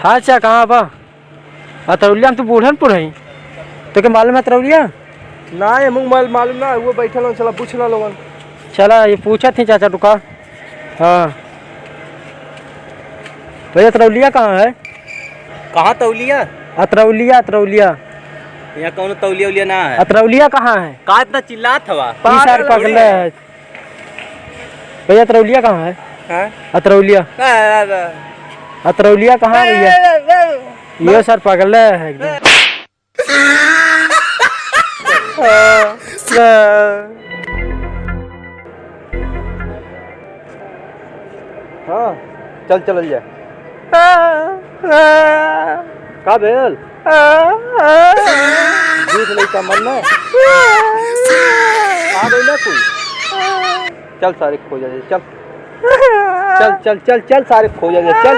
हाँ अच्छा कहाँ बा अतरौलिया में तू बूढ़नपुर है तो क्या मालूम है अतरौलिया ना ये मुंग मालूम ना वो बैठल हो चला पूछ ला लोगन। चला ये पूछा थी चाचा रुका। हाँ भैया अतरौलिया कहाँ है? कहाँ तौलिया? अतरौलिया अतरौलिया यहाँ कौन तौलिया उलिया ना है। अतरौलिया कहाँ है? कहाँ इतना चिल्लात हवा? सर पगला है भैया अतरौलिया कहाँ है? अतरौलिया अतरौलिया कहाँ है भैया? ये सर पगला है एकदम। हाँ चल चल जाए का भेल दूध लइका मन में आ गई ना कोई। चल सारे खो जाए चल चल चल चल चल सारे खो जाए चल।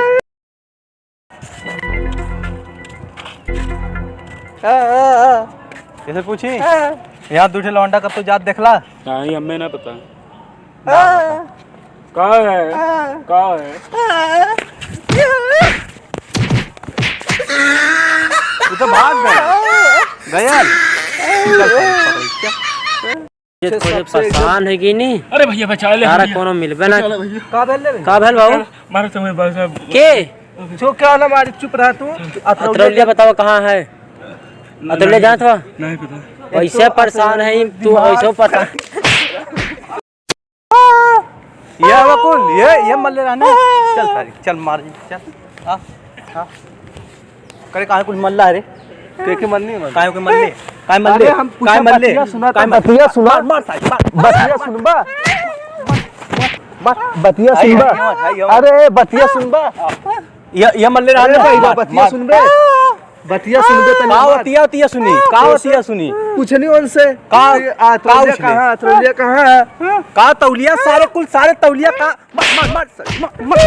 कैसे पूछी यहाँ दूठे लौंडा कब तो जात देखला? नहीं हमें ना पता कहाँ है कहाँ है। तू तो भाग गया ये थोड़े परेशान है कि नहीं? अरे भैया बचा ले सारा कोनो मिलबे ना का भेल बाबू मारो तुम्हें बस के जो क्या ना मारी चुप रहा तू। अतरौलिया बताओ कहाँ है? अतरौलिया जानत हो? नहीं पता। वैसे परेशान है तू ऐसे पता ये बकुल ये मल्ले रहने चल सारी चल मार चल आ हां करे काहे कुछ मल्ला है रे के मन नहीं काहे के मल्ले काहे मल्ले काहे मल्ले काहे बतिया सुना मार सारी बतिया सुनबा बतिया सुनबा अरे बतिया सुनबा ये मल्ले रहने बतिया सुनबे बतिया सुनबे तनी का बतिया सुनी का बतिया सुनी पूछनी उनसे का अतरौलिया कहाँ है का तौलिया सारे कुल सारे तौलिया का मार